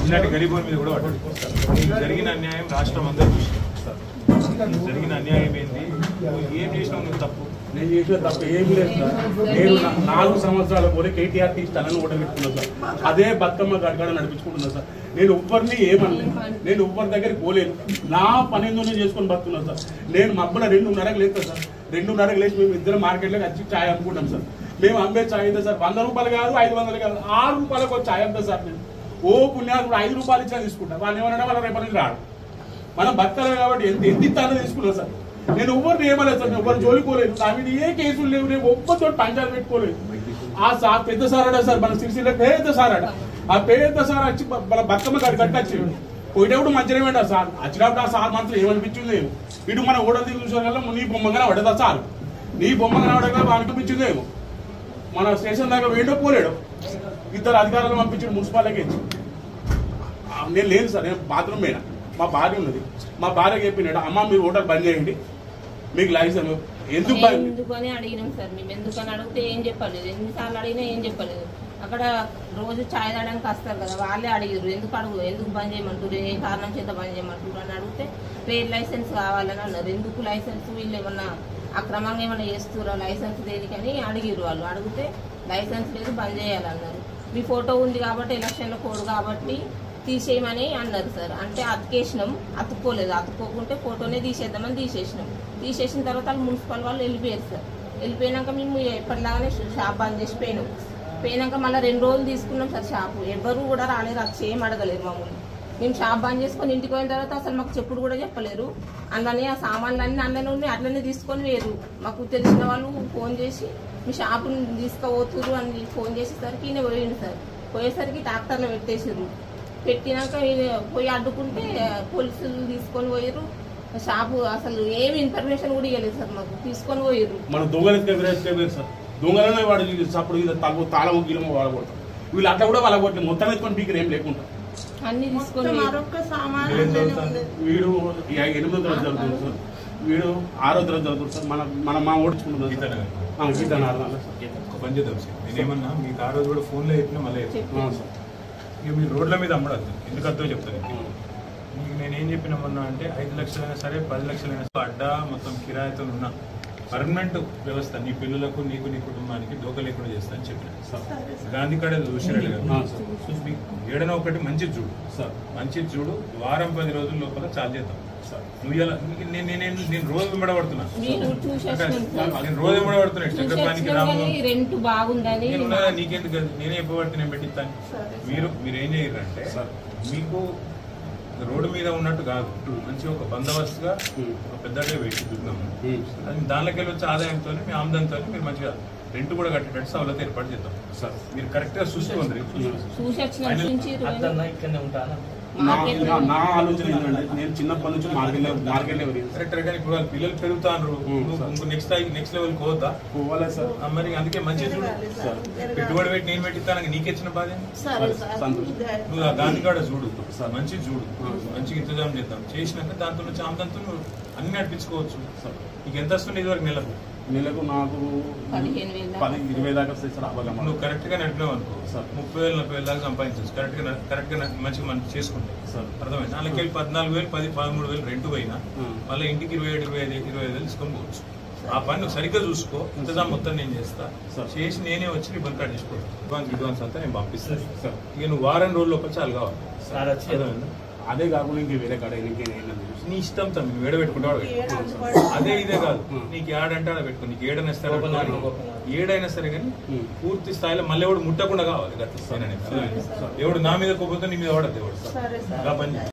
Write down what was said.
చిన్నటి గరీబుల మీద కూడా పడ్డాడు. జరిగిన అన్యాయం రాష్ట్రం అందరూ చూస్తారు. జరిగిన అన్యాయం ఏంది, ఏం చేసినావు నువ్వు తప్పు? నేను చేసిన తప్పు ఏమి లేదు సార్. నేను 4 సంవత్సరాల పోలే కేటీఆర్ స్థలాన్ని ఓటమిట్టుకున్నాను సార్. అదే బతుకమ్మ గడగడ నడిపించుకుంటున్నాను సార్. నేను ఎవ్వరిని ఏమనలేదు, నేను ఎవ్వరి దగ్గరికి పోలేను. నా పని ఏందో నేను చేసుకొని బతుకున్నాను సార్. నేను మబ్బుల 2:30కి లేస్తాను సార్. 2:30కి లేచి మేము ఇద్దరు మార్కెట్లోకి వచ్చి ఛాయ్ అమ్ముకుంటాం సార్. మేము అమ్మే ఛాయ్ అయితే సార్ 100 రూపాయలు కాదు, 500 కాదు, 6 రూపాయలకు ఒక ఛాయ్ అమ్ముతా సార్. నేను పుణ్యాలు 5 రూపాయలు ఇచ్చినా తీసుకుంటాను. వాళ్ళు ఏమన్నా వాళ్ళ రేపటి నుంచి రాడు. మనం బతకాలి కాబట్టి ఎంత ఇస్తానో తీసుకున్నాం సార్. నేను ఎవరిని ఏమలేదు సార్, ఎవరు జోలికోలేదు. నా మీద ఏ కేసులు లేవు, నేను ఒక్కతో పంచాయతీ పెట్టుకోలేదు. ఆ సార్ పెద్ద సారాడా సార్, మన సిరిసిల్ల పెద్ద సారాడా. ఆ పెద్ద సార్ వచ్చి మన బతుకమ్మ కట్టచ్చి పోయేటప్పుడు మంచిగా పెట్టా సార్. వచ్చినప్పుడు ఆ సార్ మనసులో ఏమనిపించింది ఏమో. ఇటు మన ఓడ దిగు చూసే వల్ల నీ బొమ్మగానే పడదా సార్, నీ బొమ్మగానే పడగా అనిపించిందేమో. మన స్టేషన్ దాకా వేయడో పోలేడు. ఇద్దరు అధికారులు పంపించాడు మున్సిపాలిటీకి. నేను లేదు సార్, నేను బాత్రూమ్ పోయినా. మా భార్య ఉన్నది, మా భార్య చెప్పినాడు, అమ్మ మీరు ఓటర్ బంద్ చేయండి, మీకు లైసెన్స్ ఎందుకని అడిగినాం సార్. మేము ఎందుకని అడిగితే ఏం చెప్పలేదు, ఎన్నిసార్లు అడిగినా ఏం చెప్పలేదు. అక్కడ రోజు ఛాయ్ తాగడానికి వస్తారు కదా, వాళ్ళే అడిగారు ఎందుకు బంద్ చేయమంటారు, ఏ కారణం చేత బంద్ చేయమంటారు అని అడిగితే ట్రేడ్ లైసెన్స్ కావాలని అన్నారు. ఎందుకు లైసెన్స్, వీళ్ళు ఏమన్నా అక్రమంగా ఏమన్నా చేస్తురా, లైసెన్స్ దేనికని అడిగిరు. వాళ్ళు అడిగితే లైసెన్స్ లేదు, బంద్ చేయాలన్నారు. మీ ఫోటో ఉంది కాబట్టి ఎలక్షన్ల కోడ్ కాబట్టి తీసేయమని అన్నారు సార్. అంటే అతికేసినాం, అతుక్కోలేదు. అతుక్కోకుంటే ఫోటోనే తీసేద్దామని తీసేసిన తర్వాత వాళ్ళు మున్సిపల్ వాళ్ళు వెళ్ళిపోయారు సార్. వెళ్ళిపోయినాక మేము ఎప్పటిలాగానే షాప్ బంద్ చేసి పోయినాక మళ్ళీ 2 రోజులు తీసుకున్నాం సార్ షాపు. ఎవరు కూడా రాలేరు, వచ్చి ఏం అడగలేరు మమ్మల్ని. మేము షాప్ బంద్ చేసుకొని ఇంటికి పోయిన తర్వాత అసలు మాకు చెప్పుడు కూడా చెప్పలేరు. అందులోనే ఆ సామాన్లు అన్నీ అందులోనే ఉన్నాయి, అట్లనే తీసుకొని వేరు. మాకు తెలిసిన వాళ్ళు ఫోన్ చేసి మీ షాపుని తీసుకుపోతురు అని ఫోన్ చేసేసరికి ఈయన పోయిండు సార్. పోయేసరికి ట్రాక్టర్లో పెట్టేసారు. పెట్టినాక పోయి అడ్డుకుంటే పోలీసులు తీసుకొని పోయారు. షాపు అసలు ఏమి ఇన్ఫర్మేషన్ కూడా ఇవ్వలేదు సార్, మాకు తీసుకొని పోయారు. మన దొంగలు సార్, దొంగలనే వాడు అప్పుడు తాళము గీలము వాడకూడదు. వీళ్ళు అట్లా కూడా వాళ్ళ మొత్తం ఎత్తుకొని పీకర్ ఏం లేకుండా అన్ని తీసుకొని వీడు 8వ తరగతి చదువుతుంది సార్, వీడు 6వ తరగతి చదువుతుంది సార్. మా ఓడించుకుంటున్నాం పని చేద్దాం సార్. నేనేమన్నా మీకు ఆ రోజు కూడా ఫోన్లో చెప్పినా మళ్ళీ సార్, ఇక మీరు రోడ్ల మీద అమ్మడద్దు, ఎందుకు అర్థం చెప్తాను. మీకు నేనేం చెప్పినామన్నా అంటే 5 లక్షలైనా సరే 10 లక్షలైనా సరే అడ్డా మొత్తం కిరాయితో ఉన్న పర్మనెంట్ వ్యవస్థ నీ పిల్లలకు నీకు నీ కుటుంబానికి దోక లేకుండా చేస్తా అని చెప్పిన గాంధీ కాడ చూసినట్టు కదా. ఏడన ఒకటి మంచిది చూడు సార్, మంచిది చూడు. వారం 10 రోజుల లోపల చాలు చేద్దాం సార్. నువ్వు ఇలా నేను రోజు విమడబడుతున్నా, నేను రోజు విమడబడుతున్నా. చక్రపాణికి రాము నీకెందుకు, నేనే చెప్పబట్టి నేను పెట్టిస్తాను. మీరేం చేయరంటే మీకు రోడ్డు మీద ఉన్నట్టు కాదు, మంచి ఒక బందోబస్తుగా ఒక పెద్దగా పెట్టి చూద్దాము. అది దానిలోకి వచ్చే ఆదాయంతో మీ ఆమ్దంతో మీరు మంచిగా రెంట్ కూడా కట్టేటట్టు సవలత ఏర్పాటు చేద్దాం సార్. మీరు కరెక్ట్ గా చూసుకోండి. నా ఆలోచన ఏంటంటే నేను చిన్నప్పటి నుంచి మార్కెట్ కరెక్టర్ కానీ ఇప్పుడు పిల్లలు పెరుగుతారు, నెక్స్ట్ లెవెల్ పోవద్దా? పోవాలా సార్. మరి అందుకే మంచిగా చూడు, పెట్టుబడి పెట్టి నేను పెట్టిస్తాను, నీకెచ్చిన బాధ. నువ్వు ఆ గాంధీ కాడ చూడు సార్, మంచిగా చూడు, మంచిగా ఇంతజాం చేద్దాం. చేసినాక దాంతో నుంచి ఆమ్దంతో నువ్వు అన్ని నడిపించుకోవచ్చు సార్. నీకు ఎంత వస్తుంది ఇదివరకు నెలకు? నాకు 15-20 దాకా వస్తాయి సార్. నువ్వు కరెక్ట్ గా నడిపినావు అనుకో సార్, 30,000-40,000 దాకా సంపాదించవచ్చు. కరెక్ట్ గా మంచిగా మనం చేసుకుంటే సార్. అర్థమైంది. అలాగే 14,000, 10-13,000 రెంట్ పోయినా మళ్ళీ ఇంటికి 27,000-25,000 తీసుకొని పోవచ్చు. ఆ పని నువ్వు సరిగ్గా చూసుకో. ఇంతజాం మొత్తం నేను చేస్తా చేసి నేనే వచ్చి నీ బంక్ కార్డ్ చేసుకోవాలి. అడ్వాన్స్ అంతా నేను పంపిస్తాను సార్. ఇక నువ్వు వారం రోజుల లోపల చాలు కావాలి. అదే కాకుండా ఇంక వేరే కాడ నీ ఇష్టం సార్, నువ్వు ఏడ పెట్టుకుంటావు అదే ఇదే కాదు. నీకు ఏడంటే ఆడ పెట్టుకో, నీకు ఏడైనా సరే ఏడైనా సరే కానీ పూర్తి స్థాయిలో మళ్ళీ ఎవడు ముట్టకుండా కావాలి. ఎవడు నా మీద కోపంతో నీ మీద వాడద్దు ఎవడు.